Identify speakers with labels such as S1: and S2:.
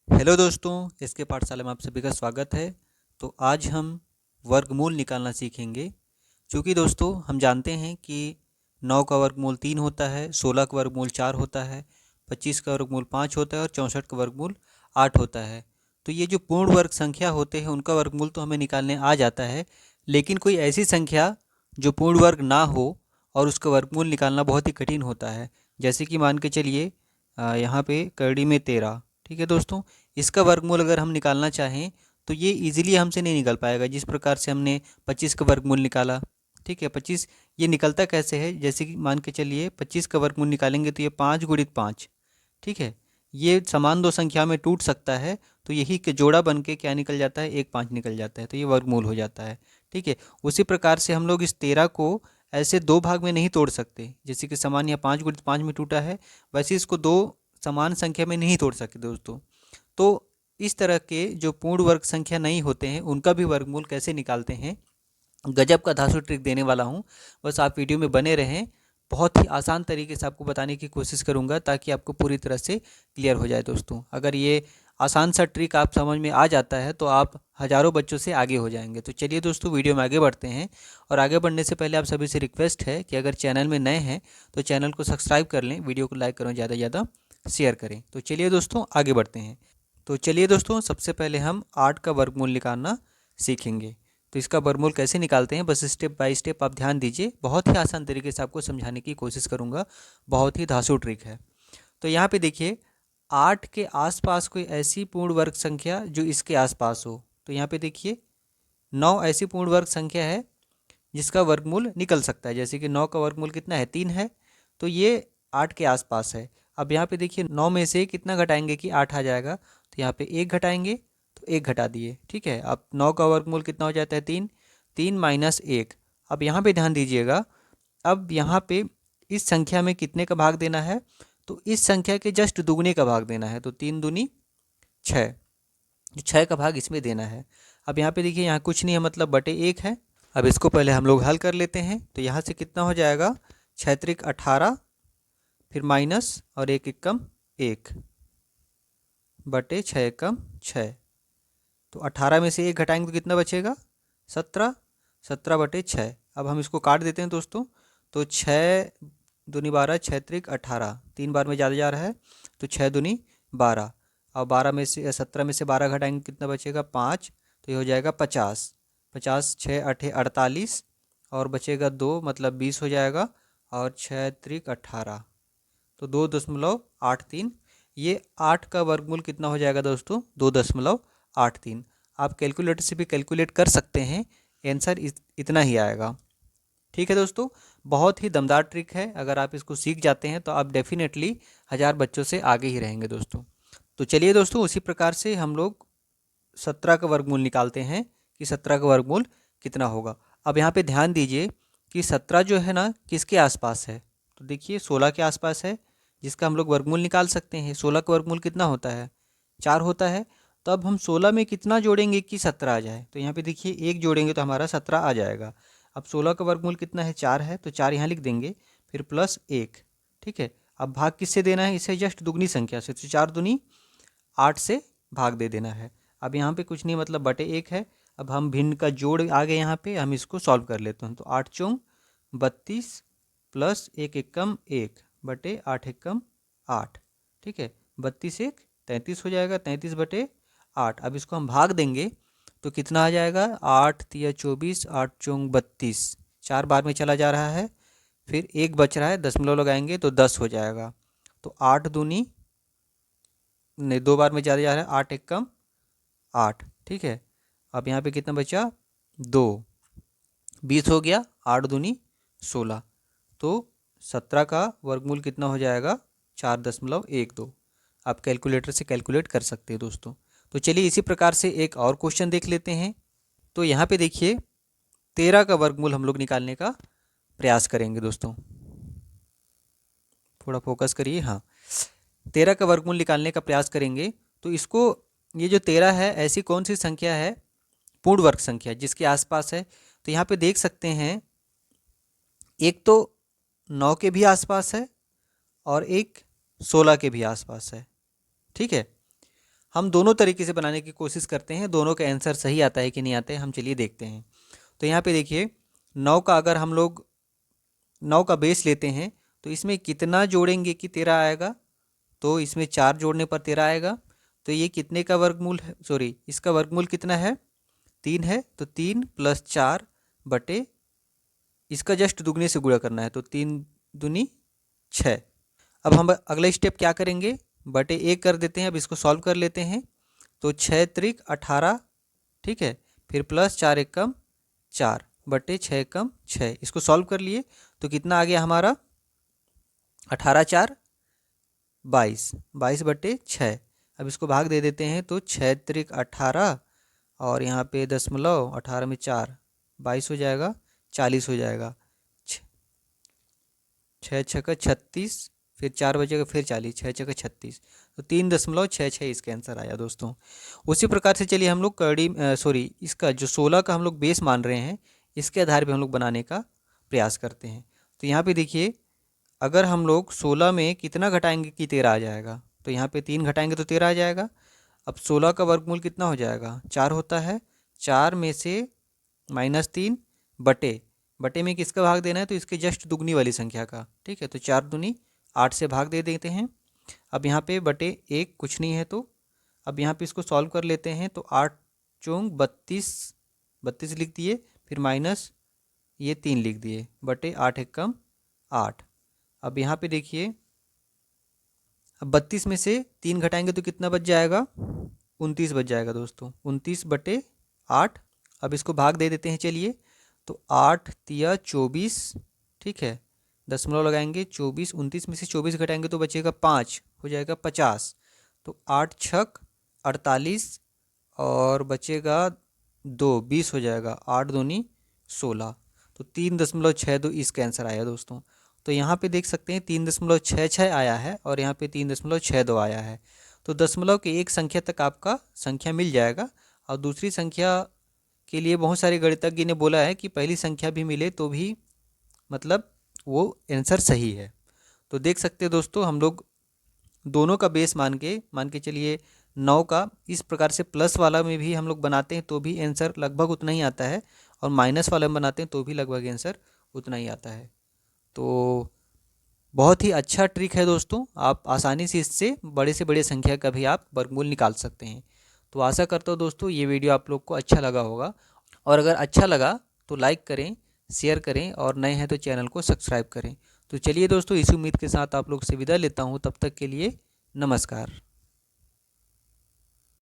S1: Hello दोस्तों, इसके पाठशाला में आप सभी का स्वागत है। तो आज हम वर्गमूल निकालना सीखेंगे। क्योंकि दोस्तों हम जानते हैं कि 9 का वर्गमूल 3 होता है, 16 का वर्गमूल 4 होता है, 25 का वर्गमूल 5 होता है और 64 का वर्गमूल 8 होता है। तो ये जो पूर्ण वर्ग संख्या होते हैं उनका वर्गमूल तो हमें निकालने आ जाता है, लेकिन कोई ऐसी संख्या जो पूर्ण वर्ग ना हो और उसका वर्गमूल निकालना बहुत ही कठिन होता है। जैसे कि मान के चलिए यहाँ पे कड़ी में 13। ठीक है दोस्तों, इसका वर्गमूल अगर हम निकालना चाहें तो ये इजीली हमसे नहीं निकल पाएगा। जिस प्रकार से हमने 25 का वर्गमूल निकाला, ठीक है, 25 ये निकलता कैसे है, जैसे कि मान के चलिए 25 का वर्गमूल निकालेंगे तो ये 5 गुणित 5, ठीक है, ये समान दो संख्या में टूट सकता है। तो यही के जोड़ा बन के क्या निकल जाता है, 1 5 निकल जाता है, तो ये वर्गमूल हो जाता है। ठीक है, उसी प्रकार से हम लोग इस 13 को ऐसे दो भाग में नहीं तोड़ सकते। जैसे कि समान यहाँ 5 गुणित 5 में टूटा है, वैसे इसको दो समान संख्या में नहीं तोड़ सकते दोस्तों। तो इस तरह के जो पूर्ण वर्ग संख्या नहीं होते हैं उनका भी वर्गमूल कैसे निकालते हैं, गजब का धांसू ट्रिक देने वाला हूँ। बस आप वीडियो में बने रहें। बहुत ही आसान तरीके से आपको बताने की कोशिश करूँगा ताकि आपको पूरी तरह से क्लियर हो जाए दोस्तों। अगर ये आसान सा ट्रिक आप समझ में आ जाता है तो आप हज़ारों बच्चों से आगे हो जाएंगे। तो चलिए दोस्तों वीडियो में आगे बढ़ते हैं। और आगे बढ़ने से पहले आप सभी से रिक्वेस्ट है कि अगर चैनल में नए हैं तो चैनल को सब्सक्राइब कर लें, वीडियो को लाइक करें, ज़्यादा से ज़्यादा शेयर करें। तो चलिए दोस्तों आगे बढ़ते हैं। तो चलिए दोस्तों सबसे पहले हम 8 का वर्गमूल निकालना सीखेंगे। तो इसका वर्गमूल कैसे निकालते हैं, बस स्टेप बाय स्टेप आप ध्यान दीजिए। बहुत ही आसान तरीके से आपको समझाने की कोशिश करूंगा। बहुत ही धांसू ट्रिक है। तो यहाँ पे देखिए 8 के आसपास कोई ऐसी पूर्ण वर्ग संख्या जो इसके आसपास हो। तो यहाँ पे देखिए 9 ऐसी पूर्ण वर्ग संख्या है जिसका वर्गमूल निकल सकता है। जैसे कि 9 का वर्गमूल कितना है, 3 है, तो ये 8 के आसपास है। अब यहाँ पे देखिए 9 में से कितना घटाएंगे कि 8 आ जाएगा, तो यहाँ पे 1 घटाएंगे तो 1 घटा दिए। ठीक है, अब 9 का वर्गमूल कितना हो जाता है, 3, 3 माइनस 1। अब यहाँ पे ध्यान दीजिएगा, अब यहाँ पे इस संख्या में कितने का भाग देना है, तो इस संख्या के जस्ट दुगने का भाग देना है। तो 3 दूनी 6, जो 6 का भाग इसमें देना है। अब यहाँ पे देखिए यहाँ कुछ नहीं है, मतलब बटे 1 है। अब इसको पहले हम लोग हल कर लेते हैं। तो यहाँ से कितना हो जाएगा, 6 त्रिक 18, फिर माइनस और 1 एकम 1 बटे 6 एकम 6। तो 18 में से 1 घटाएंगे तो कितना बचेगा, 17, 17 बटे 6। अब हम इसको काट देते हैं दोस्तों। तो 6 दूनी 12, 6 त्रिक 18, 3 बार में ज़्यादा जा रहा है, तो 6 दूनी 12। और 12 में से 17 में से 12 घटाएंगे कितना बचेगा, 5, तो ये हो जाएगा 50। 50 6 8 48 और बचेगा 2, मतलब 20 हो जाएगा। और 6 त्रिक 18, तो 2.83। ये 8 का वर्गमूल कितना हो जाएगा दोस्तों, 2.83। आप कैलकुलेटर से भी कैलकुलेट कर सकते हैं, आंसर इतना ही आएगा। ठीक है दोस्तों, बहुत ही दमदार ट्रिक है। अगर आप इसको सीख जाते हैं तो आप डेफिनेटली 1000 बच्चों से आगे ही रहेंगे दोस्तों। तो चलिए दोस्तों उसी प्रकार से हम लोग 17 का वर्गमूल निकालते हैं कि 17 का वर्गमूल कितना होगा। अब यहाँ पे ध्यान दीजिए कि 17 जो है ना किसके आसपास है, तो देखिए 16 के आसपास है, जिसका हम लोग वर्गमूल निकाल सकते हैं। 16 का वर्गमूल कितना होता है, 4 होता है। तो अब हम 16 में कितना जोड़ेंगे कि 17 आ जाए, तो यहाँ पे देखिए 1 जोड़ेंगे तो हमारा 17 आ जाएगा। अब 16 का वर्गमूल कितना है, 4 है, तो 4 यहाँ लिख देंगे, फिर प्लस 1। ठीक है, अब भाग किससे देना है, इसे जस्ट दुगनी संख्या से, तो 4 दूनी 8 से भाग दे देना है। अब यहाँ पे कुछ नहीं, मतलब बटे 1 है। अब हम भिन्न का जोड़ आ गए, यहाँ पे हम इसको सॉल्व कर लेते हैं। तो 8 चौंग 32 प्लस 1 एकम 1 बटे 8 एकम 8। ठीक है, 32 1 33 हो जाएगा, 33 बटे 8। अब इसको हम भाग देंगे तो कितना आ जाएगा, 8 तिया 24, 8 चौंग 32, 4 बार में चला जा रहा है, फिर 1 बच रहा है, दशमलव लगाएंगे तो 10 हो जाएगा। तो 8 दूनी नहीं, 2 बार में ज़्यादा जा रहा है, 8 एकम 8। ठीक है, अब यहाँ पे कितना बचा, 2, 20 हो गया, 8 दूनी 16। तो 17 का वर्गमूल कितना हो जाएगा, 4.12। आप कैलकुलेटर से कैलकुलेट कर सकते हैं दोस्तों। तो चलिए इसी प्रकार से एक और क्वेश्चन देख लेते हैं। तो यहाँ पे देखिए 13 का वर्गमूल हम लोग निकालने का प्रयास करेंगे दोस्तों। थोड़ा फोकस करिए, हाँ, 13 का वर्गमूल निकालने का प्रयास करेंगे। तो इसको, ये जो 13 है ऐसी कौन सी संख्या है, पूर्ण वर्ग संख्या जिसके आसपास है। तो यहाँ पे देख सकते हैं, एक तो 9 के भी आसपास है और एक 16 के भी आसपास है। ठीक है, हम दोनों तरीके से बनाने की कोशिश करते हैं, दोनों का आंसर सही आता है कि नहीं आता है हम चलिए देखते हैं। तो यहाँ पे देखिए 9 का अगर हम लोग 9 का बेस लेते हैं तो इसमें कितना जोड़ेंगे कि 13 आएगा, तो इसमें 4 जोड़ने पर 13 आएगा। तो ये कितने का वर्गमूल है, सॉरी इसका वर्गमूल कितना है, 3 है। तो 3 + 4 बटे इसका जस्ट दुगने से गुणा करना है, तो 3 दूनी 6। अब हम अगला स्टेप क्या करेंगे, बटे 1 कर देते हैं। अब इसको सॉल्व कर लेते हैं। तो 6 त्रिक 18, ठीक है, फिर प्लस 4 एकम 4 बटे 6 एकम 6, इसको सॉल्व कर लिए तो कितना आ गया हमारा, 18 4 22, 22 बटे 6। अब इसको भाग दे देते हैं तो 6 त्रिक 18 और यहाँ पे दशमलव 18 में 4 22 हो जाएगा, 40 हो जाएगा। 6 छक्का 36, फिर 4 बचेगा, फिर 40, 6 छक्का 36, तो 3.66 इसका आंसर आया दोस्तों। उसी प्रकार से चलिए हम लोग इसका जो 16 का हम लोग बेस मान रहे हैं इसके आधार पे हम लोग बनाने का प्रयास करते हैं। तो यहाँ पे देखिए अगर हम लोग 16 में कितना घटाएंगे कि 13 आ जाएगा, तो यहाँ पे 3 घटाएंगे तो 13 आ जाएगा। अब 16 का वर्गमूल कितना हो जाएगा, 4 होता है, 4 में से -3 बटे में किसका भाग देना है, तो इसके जस्ट दुगनी वाली संख्या का, ठीक है। तो 4 दूनी 8 से भाग दे देते हैं। अब यहाँ पे बटे 1 कुछ नहीं है, तो अब यहाँ पे इसको सॉल्व कर लेते हैं। तो 8 चौंग 32 लिख दिए, फिर माइनस ये 3 लिख दिए, बटे 8 एकम 8। अब यहाँ पे देखिए अब 32 में से 3 घटाएंगे तो कितना बच जाएगा, 29 बच जाएगा दोस्तों, 29 बटे 8। अब इसको भाग दे देते हैं चलिए। तो 8 तिया 24, ठीक है, दशमलव लगाएंगे, 24 29 में से 24 घटाएंगे तो बचेगा 5, हो जाएगा 50। तो 8 छक 48 और बचेगा 2 20 हो जाएगा, 8 दूनी 16, तो 3.62 इसका आंसर आया दोस्तों। तो यहाँ पे देख सकते हैं 3.66 आया है और यहाँ पे 3.62 आया है। तो दशमलव के एक संख्या तक आपका संख्या मिल जाएगा। और दूसरी संख्या के लिए बहुत सारे गणितज्ञ ने बोला है कि पहली संख्या भी मिले तो भी मतलब वो आंसर सही है। तो देख सकते हैं दोस्तों हम लोग दोनों का बेस मान के चलिए 9 का इस प्रकार से प्लस वाला में भी हम लोग बनाते हैं तो भी आंसर लगभग उतना ही आता है, और माइनस वाला में बनाते हैं तो भी लगभग आंसर उतना ही आता है। तो बहुत ही अच्छा ट्रिक है दोस्तों, आप आसानी से इससे बड़े से बड़े संख्या का भी आप वर्गमूल निकाल सकते हैं। तो आशा करता हूँ दोस्तों ये वीडियो आप लोग को अच्छा लगा होगा, और अगर अच्छा लगा तो लाइक करें, शेयर करें, और नए हैं तो चैनल को सब्सक्राइब करें। तो चलिए दोस्तों इसी उम्मीद के साथ आप लोग से विदा लेता हूँ, तब तक के लिए नमस्कार।